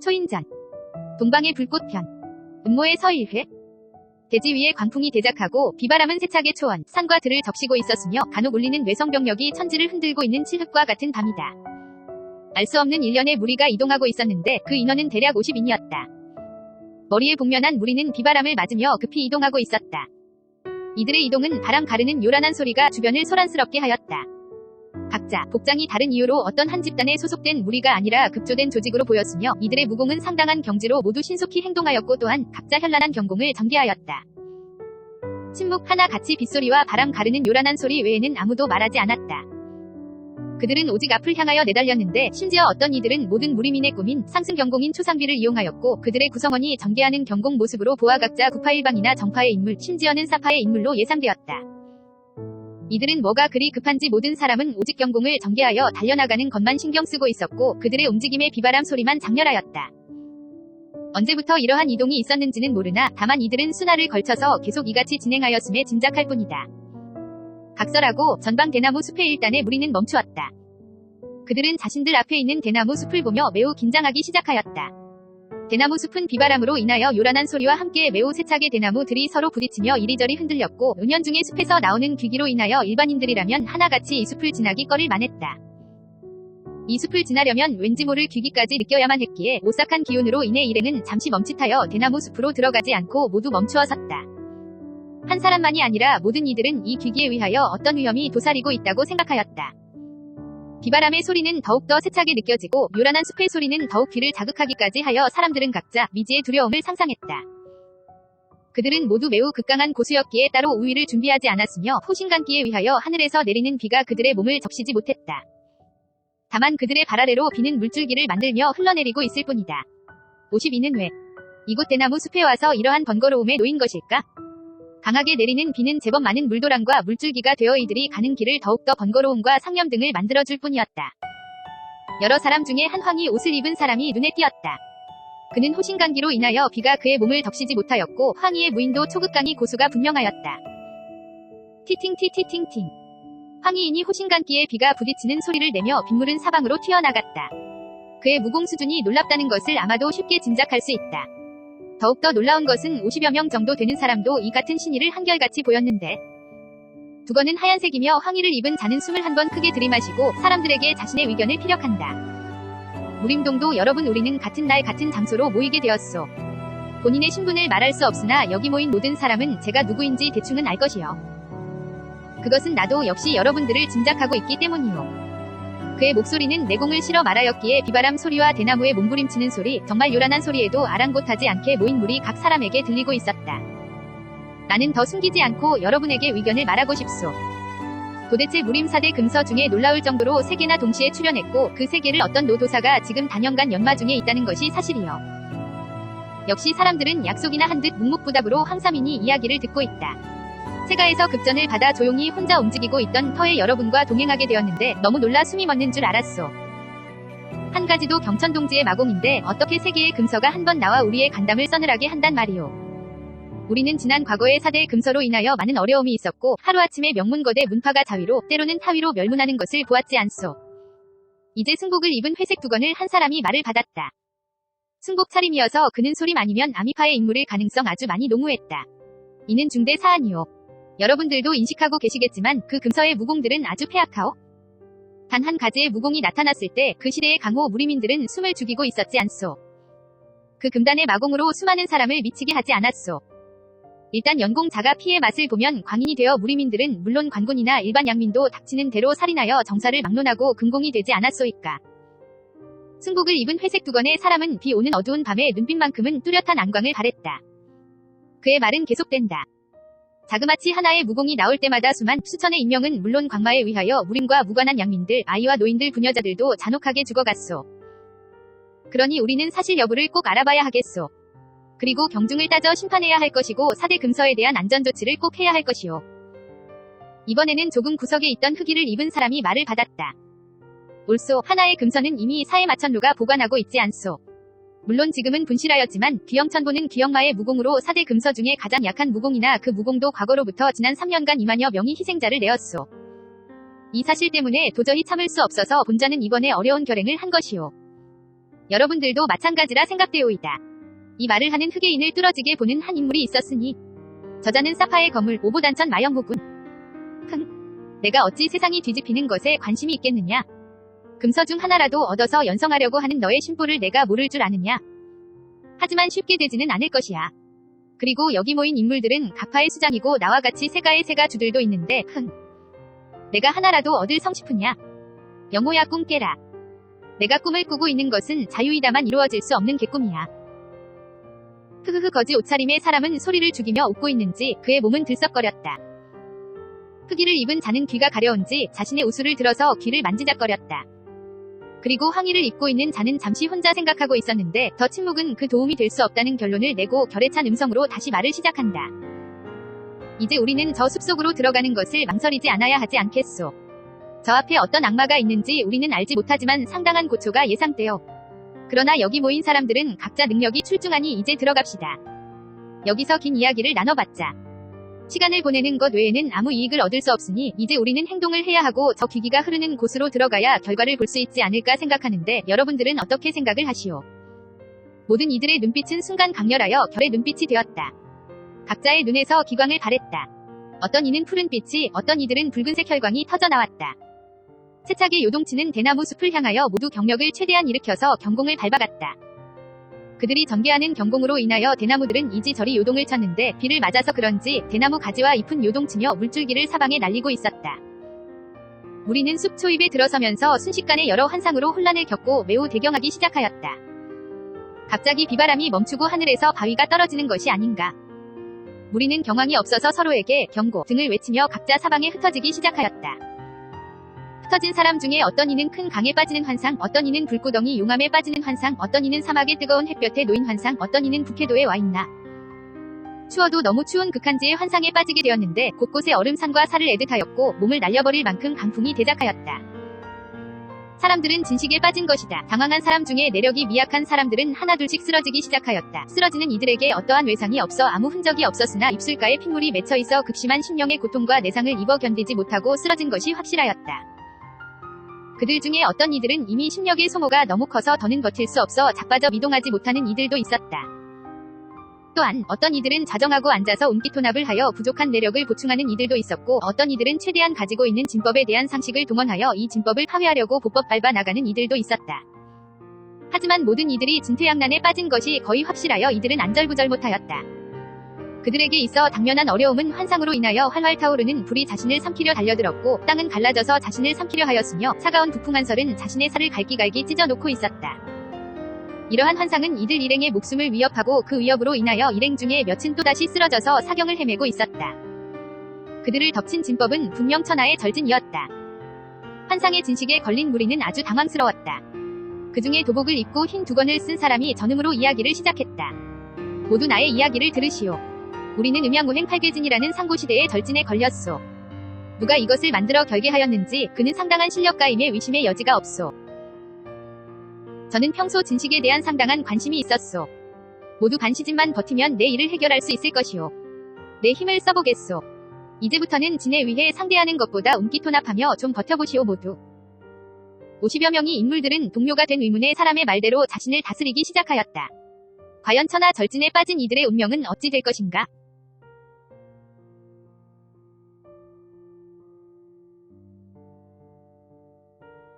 초인전. 동방의 불꽃편. 음모의 서일회. 대지 위에 광풍이 대작하고 비바람은 세차게 초원, 산과 들을 적시고 있었으며 간혹 울리는 외성병력이 천지를 흔들고 있는 칠흑과 같은 밤이다. 알 수 없는 일련의 무리가 이동하고 있었는데 그 인원은 대략 50인이었다. 머리에 복면한 무리는 비바람을 맞으며 급히 이동하고 있었다. 이들의 이동은 바람 가르는 요란한 소리가 주변을 소란스럽게 하였다. 각자 복장이 다른 이유로 어떤 한 집단에 소속된 무리가 아니라 급조된 조직으로 보였으며 이들의 무공은 상당한 경지로 모두 신속히 행동하였고 또한 각자 현란한 경공을 전개하였다. 침묵 하나 같이 빗소리와 바람 가르는 요란한 소리 외에는 아무도 말하지 않았다. 그들은 오직 앞을 향하여 내달렸는데 심지어 어떤 이들은 모든 무리민의 꿈인 상승 경공인 초상비를 이용하였고 그들의 구성원이 전개하는 경공 모습으로 보아 각자 구파일방이나 정파의 인물 심지어는 사파의 인물로 예상되었다. 이들은 뭐가 그리 급한지 모든 사람은 오직 경공을 전개하여 달려나가는 것만 신경 쓰고 있었고 그들의 움직임에 비바람 소리만 장렬하였다. 언제부터 이러한 이동이 있었는지는 모르나 다만 이들은 수날을 걸쳐서 계속 이같이 진행하였음에 짐작할 뿐이다. 각설하고 전방 대나무 숲의 일단에 무리는 멈추었다. 그들은 자신들 앞에 있는 대나무 숲을 보며 매우 긴장하기 시작하였다. 대나무 숲은 비바람으로 인하여 요란한 소리와 함께 매우 세차게 대나무들이 서로 부딪히며 이리저리 흔들렸고 은연중에 숲에서 나오는 귀기로 인하여 일반인들이라면 하나같이 이 숲을 지나기 꺼릴 만했다. 이 숲을 지나려면 왠지 모를 귀기까지 느껴야만 했기에 오싹한 기운으로 인해 일행은 잠시 멈칫하여 대나무 숲으로 들어가지 않고 모두 멈추어 섰다. 한 사람만이 아니라 모든 이들은 이 귀기에 의하여 어떤 위험이 도사리고 있다고 생각하였다. 비바람의 소리는 더욱더 세차게 느껴지고 요란한 숲의 소리는 더욱 귀를 자극하기까지 하여 사람들은 각자 미지의 두려움을 상상했다. 그들은 모두 매우 극강한 고수였기에 따로 우위를 준비하지 않았으며 호신간기에 의하여 하늘에서 내리는 비가 그들의 몸을 적시지 못했다. 다만 그들의 발 아래로 비는 물줄기를 만들며 흘러내리고 있을 뿐이다. 52는 왜 이곳 대나무 숲에 와서 이러한 번거로움에 놓인 것일까? 강하게 내리는 비는 제법 많은 물도랑과 물줄기가 되어 이들이 가는 길을 더욱더 번거로움과 상념 등을 만들어줄 뿐이었다. 여러 사람 중에 한 황이 옷을 입은 사람이 눈에 띄었다. 그는 호신간기로 인하여 비가 그의 몸을 덮시지 못하였고 황희의 무인도 초극강이 고수가 분명하였다. 티팅티티팅팅. 황희인이 호신간기에 비가 부딪히는 소리를 내며 빗물은 사방으로 튀어나갔다. 그의 무공 수준이 놀랍다는 것을 아마도 쉽게 짐작할 수 있다. 더욱더 놀라운 것은 50여 명 정도 되는 사람도 이 같은 신의를 한결같이 보였는데 두건은 하얀색이며 황의를 입은 자는 숨을 한 번 크게 들이마시고 사람들에게 자신의 의견을 피력한다. 무림동도 여러분 우리는 같은 날 같은 장소로 모이게 되었소. 본인의 신분을 말할 수 없으나 여기 모인 모든 사람은 제가 누구인지 대충은 알 것이요. 그것은 나도 역시 여러분들을 짐작하고 있기 때문이요. 그의 목소리는 내공을 실어 말하였기에 비바람 소리와 대나무의 몸부림치는 소리, 정말 요란한 소리에도 아랑곳하지 않게 모인 물이 각 사람에게 들리고 있었다. 나는 더 숨기지 않고 여러분에게 의견을 말하고 싶소. 도대체 무림사대 금서 중에 놀라울 정도로 3개나 동시에 출현했고 그 3개를 어떤 노도사가 지금 단연간 연마 중에 있다는 것이 사실이요. 역시 사람들은 약속이나 한 듯 묵묵부답으로 황사민이 이야기를 듣고 있다. 세가에서 급전을 받아 조용히 혼자 움직이고 있던 터의 여러분과 동행하게 되었는데 너무 놀라 숨이 멎는 줄 알았소. 한 가지도 경천동지의 마공인데 어떻게 3개의 금서가 한 번 나와 우리의 간담을 서늘하게 한단 말이오. 우리는 지난 과거의 사대의 금서로 인하여 많은 어려움이 있었고 하루아침에 명문거대 문파가 자위로 때로는 타위로 멸문하는 것을 보았지 않소. 이제 승복을 입은 회색 두건을 한 사람이 말을 받았다. 승복 차림이어서 그는 소림 아니면 아미파의 인물일 가능성 아주 많이 농후했다. 이는 중대 사안이오. 여러분들도 인식하고 계시겠지만 그 금서의 무공들은 아주 폐악하오. 단 한 가지의 무공이 나타났을 때 그 시대의 강호 무리민들은 숨을 죽이고 있었지 않소. 그 금단의 마공으로 수많은 사람을 미치게 하지 않았소. 일단 연공자가 피의 맛을 보면 광인이 되어 무리민들은 물론 관군이나 일반 양민도 닥치는 대로 살인하여 정사를 막론하고 금공이 되지 않았소이까. 승복을 입은 회색 두건의 사람은 비 오는 어두운 밤에 눈빛만큼은 뚜렷한 안광을 발했다. 그의 말은 계속된다. 자그마치 하나의 무공이 나올 때마다 수천의 인명은 물론 광마에 의하여 무림과 무관한 양민들, 아이와 노인들, 부녀자들도 잔혹하게 죽어갔소. 그러니 우리는 사실 여부를 꼭 알아봐야 하겠소. 그리고 경중을 따져 심판해야 할 것이고 사대 금서에 대한 안전조치를 꼭 해야 할 것이오. 이번에는 조금 구석에 있던 흑의를 입은 사람이 말을 받았다. 옳소. 하나의 금서는 이미 사해마천루가 보관하고 있지 않소. 물론 지금은 분실하였지만 귀영천보는 귀영마의 무공으로 4대 금서 중에 가장 약한 무공이나 그 무공도 과거로부터 지난 3년간 2만여 명이 희생자를 내었소. 이 사실 때문에 도저히 참을 수 없어서 본자는 이번에 어려운 결행을 한 것이오. 여러분들도 마찬가지라 생각되오이다. 이 말을 하는 흑해인을 뚫어지게 보는 한 인물이 있었으니 저자는 사파의 거물 오보단천 마영호군. 내가 어찌 세상이 뒤집히는 것에 관심이 있겠느냐. 금서 중 하나라도 얻어서 연성하려고 하는 너의 심보를 내가 모를 줄 아느냐. 하지만 쉽게 되지는 않을 것이야. 그리고 여기 모인 인물들은 각파의 수장이고 나와 같이 세가의 세가주들도 있는데 내가 하나라도 얻을 성싶으냐. 영호야 꿈 깨라. 내가 꿈을 꾸고 있는 것은 자유이다만 이루어질 수 없는 개꿈이야. 거지 옷차림의 사람은 소리를 죽이며 웃고 있는지 그의 몸은 들썩거렸다. 흑의를 입은 자는 귀가 가려운지 자신의 우수를 들어서 귀를 만지작거렸다. 그리고 황의를 입고 있는 자는 잠시 혼자 생각하고 있었는데 더 침묵은 그 도움이 될 수 없다는 결론을 내고 결에 찬 음성으로 다시 말을 시작한다. 이제 우리는 저 숲속으로 들어가는 것을 망설이지 않아야 하지 않겠소. 저 앞에 어떤 악마가 있는지 우리는 알지 못하지만 상당한 고초가 예상돼요. 그러나 여기 모인 사람들은 각자 능력이 출중하니 이제 들어갑시다. 여기서 긴 이야기를 나눠봤자 시간을 보내는 것 외에는 아무 이익을 얻을 수 없으니 이제 우리는 행동을 해야 하고 저 기기가 흐르는 곳으로 들어가야 결과를 볼 수 있지 않을까 생각하는데 여러분들은 어떻게 생각을 하시오? 모든 이들의 눈빛은 순간 강렬하여 결의 눈빛이 되었다. 각자의 눈에서 기광을 발했다. 어떤 이는 푸른빛이, 어떤 이들은 붉은색 혈광이 터져나왔다. 세차게 요동치는 대나무 숲을 향하여 모두 경력을 최대한 일으켜서 경공을 밟아갔다. 그들이 전개하는 경공으로 인하여 대나무들은 이지저리 요동을 쳤는데 비를 맞아서 그런지 대나무 가지와 잎은 요동치며 물줄기를 사방에 날리고 있었다. 우리는 숲 초입에 들어서면서 순식간에 여러 환상으로 혼란을 겪고 매우 대경하기 시작하였다. 갑자기 비바람이 멈추고 하늘에서 바위가 떨어지는 것이 아닌가. 우리는 경황이 없어서 서로에게 경고 등을 외치며 각자 사방에 흩어지기 시작하였다. 흩어진 사람 중에 어떤 이는 큰 강에 빠지는 환상, 어떤 이는 불구덩이 용암에 빠지는 환상, 어떤 이는 사막의 뜨거운 햇볕에 놓인 환상, 어떤 이는 북해도에 와 있나. 추워도 너무 추운 극한지의 환상에 빠지게 되었는데 곳곳에 얼음산과 살을 애듯하였고 몸을 날려버릴 만큼 강풍이 대작하였다. 사람들은 진식에 빠진 것이다. 당황한 사람 중에 내력이 미약한 사람들은 하나둘씩 쓰러지기 시작하였다. 쓰러지는 이들에게 어떠한 외상이 없어 아무 흔적이 없었으나 입술가에 핏물이 맺혀있어 극심한 심령의 고통과 내상을 입어 견디지 못하고 쓰러진 것이 확실하였다. 그들 중에 어떤 이들은 이미 심력의 소모가 너무 커서 더는 버틸 수 없어 자빠져 미동하지 못하는 이들도 있었다. 또한 어떤 이들은 자정하고 앉아서 운기토납을 하여 부족한 내력을 보충하는 이들도 있었고 어떤 이들은 최대한 가지고 있는 진법에 대한 상식을 동원하여 이 진법을 파회하려고 보법 밟아 나가는 이들도 있었다. 하지만 모든 이들이 진퇴양난에 빠진 것이 거의 확실하여 이들은 안절부절 못하였다. 그들에게 있어 당면한 어려움은 환상으로 인하여 활활 타오르는 불이 자신을 삼키려 달려들었고 땅은 갈라져서 자신을 삼키려 하였으며 차가운 북풍한 설은 자신의 살을 갈기갈기 찢어놓고 있었다. 이러한 환상은 이들 일행의 목숨을 위협하고 그 위협으로 인하여 일행 중에 몇은 또다시 쓰러져서 사경을 헤매고 있었다. 그들을 덮친 진법은 분명 천하의 절진이었다. 환상의 진식에 걸린 무리는 아주 당황스러웠다. 그 중에 도복을 입고 흰 두건을 쓴 사람이 전음으로 이야기를 시작했다. 모두 나의 이야기를 들으시오. 우리는 음양오행 팔계진이라는 상고시대의 절진에 걸렸소. 누가 이것을 만들어 결계하였는지 그는 상당한 실력가임에 의심의 여지가 없소. 저는 평소 진식에 대한 상당한 관심이 있었소. 모두 반시진만 버티면 내 일을 해결할 수 있을 것이오. 내 힘을 써보겠소. 이제부터는 진에 위해 상대하는 것보다 운기토납하며 좀 버텨보시오 모두. 50여 명의 인물들은 동료가 된 의문의 사람의 말대로 자신을 다스리기 시작하였다. 과연 천하 절진에 빠진 이들의 운명은 어찌 될 것인가?